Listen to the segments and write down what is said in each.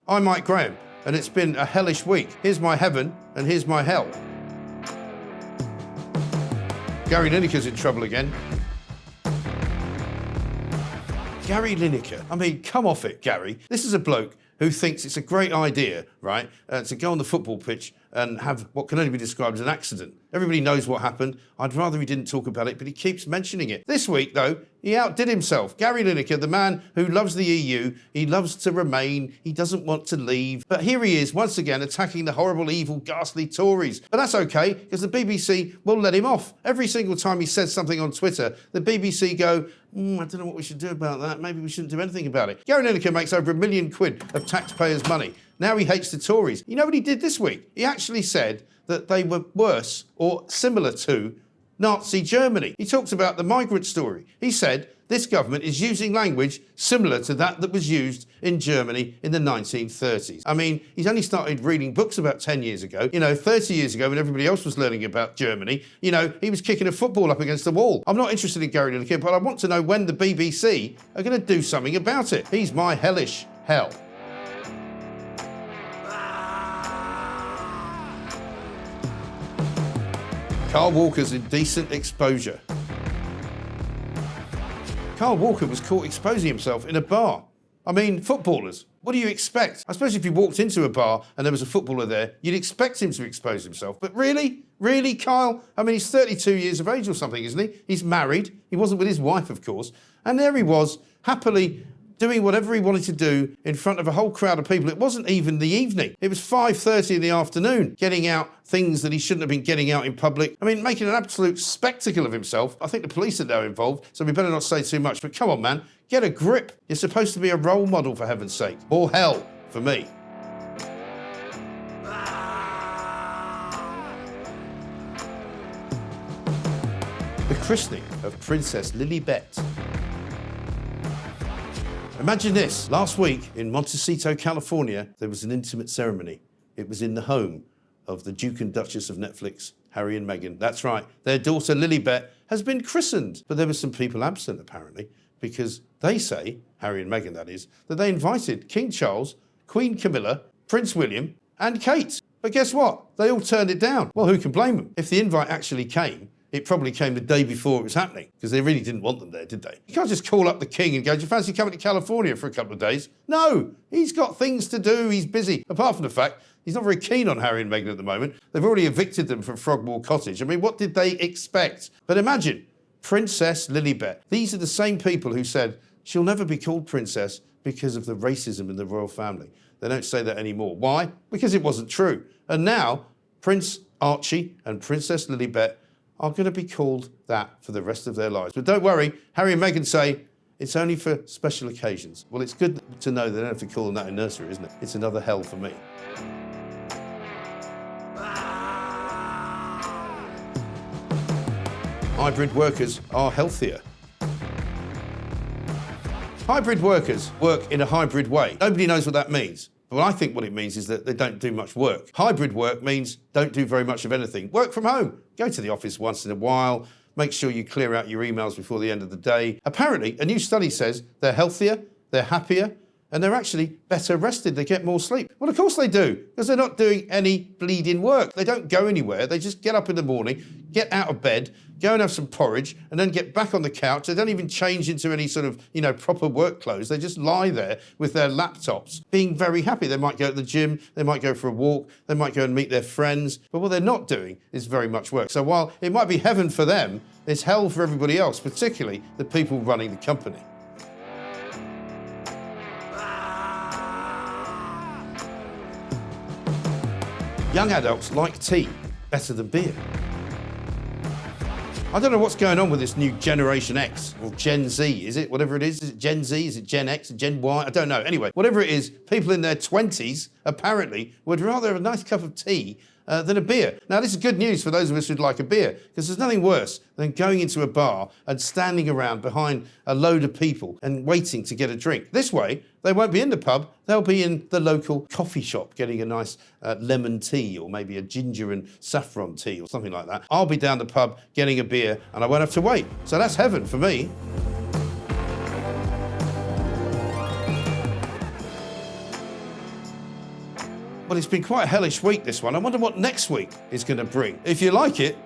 I'm Mike Graham, and it's been a hellish week. Here's my heaven, and here's my hell. Gary Lineker's in trouble again. Gary Lineker. I mean, come off it, Gary. This is a bloke who thinks it's a great idea, right, to go on the football pitch and have what can only be described as an accident. Everybody knows what happened. I'd rather he didn't talk about it, but he keeps mentioning it. This week, though, he outdid himself. Gary Lineker, the man who loves the EU, he loves to remain, he doesn't want to leave. But here he is, once again, attacking the horrible, evil, ghastly Tories. But that's okay, because the BBC will let him off. Every single time he says something on Twitter, the BBC go, I don't know what we should do about that. Maybe we shouldn't do anything about it. Gary Lineker makes over £1 million of taxpayers' money. Now he hates the Tories. You know what he did this week? He actually said that they were worse or similar to Nazi Germany. He talked about the migrant story. He said this government is using language similar to that was used in Germany in the 1930s. I mean, he's only started reading books about 10 years ago. 30 years ago when everybody else was learning about Germany, he was kicking a football up against the wall. I'm not interested in Gary Lineker, but I want to know when the BBC are going to do something about it. He's my hellish hell. Carl Walker's indecent exposure. Carl Walker was caught exposing himself in a bar. I mean, footballers, what do you expect? I suppose if you walked into a bar and there was a footballer there, you'd expect him to expose himself. But really? Really, Kyle? I mean, he's 32 years of age or something, isn't he? He's married. He wasn't with his wife, of course. And there he was, happily doing whatever he wanted to do in front of a whole crowd of people. It wasn't even the evening. It was 5:30 in the afternoon, getting out things that he shouldn't have been getting out in public. I mean, making an absolute spectacle of himself. I think the police are now involved, so we better not say too much. But come on, man, get a grip. You're supposed to be a role model, for heaven's sake. Or hell, for me. The christening of Princess Lillibet. Imagine this. Last week in Montecito, California, there was an intimate ceremony. It was in the home of the Duke and Duchess of Netflix, Harry and Meghan. That's right. Their daughter, Lillibet, has been christened. But there were some people absent, apparently, because they say, Harry and Meghan, that is, that they invited King Charles, Queen Camilla, Prince William, and Kate. But guess what? They all turned it down. Well, who can blame them? If the invite actually came, it probably came the day before it was happening, because they really didn't want them there, did they? You can't just call up the king and go, do you fancy coming to California for a couple of days? No, he's got things to do, he's busy. Apart from the fact, he's not very keen on Harry and Meghan at the moment. They've already evicted them from Frogmore Cottage. I mean, what did they expect? But imagine, Princess Lillibet. These are the same people who said, she'll never be called princess because of the racism in the royal family. They don't say that anymore. Why? Because it wasn't true. And now, Prince Archie and Princess Lillibet are going to be called that for the rest of their lives. But don't worry, Harry and Meghan say it's only for special occasions. Well, it's good to know they don't have to call them that in nursery, isn't it? It's another hell for me. Hybrid workers are healthier. Hybrid workers work in a hybrid way. Nobody knows what that means. But I think what it means is that they don't do much work. Hybrid work means don't do very much of anything. Work from home. Go to the office once in a while. Make sure you clear out your emails before the end of the day. Apparently, a new study says they're healthier, they're happier, and they're actually better rested. They get more sleep. Well, of course they do, because they're not doing any bleeding work. They don't go anywhere. They just get up in the morning, get out of bed, go and have some porridge, and then get back on the couch. They don't even change into any sort of, proper work clothes. They just lie there with their laptops, being very happy. They might go to the gym, they might go for a walk, they might go and meet their friends. But what they're not doing is very much work. So while it might be heaven for them, it's hell for everybody else, particularly the people running the company. Young adults like tea better than beer. I don't know what's going on with this new Generation X or Gen Z, is it? Whatever it is it Gen Z? Is it Gen X? Gen Y? I don't know. Anyway, whatever it is, people in their 20s apparently would rather have a nice cup of tea than a beer. Now, this is good news for those of us who'd like a beer, because there's nothing worse than going into a bar and standing around behind a load of people and waiting to get a drink. This way, they won't be in the pub, they'll be in the local coffee shop getting a nice lemon tea or maybe a ginger and saffron tea or something like that. I'll be down the pub getting a beer and I won't have to wait. So that's heaven for me. Well, it's been quite a hellish week, this one. I wonder what next week is going to bring. If you like it,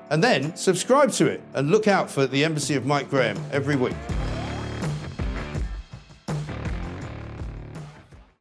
and then subscribe to it. And look out for the Embassy of Mike Graham every week.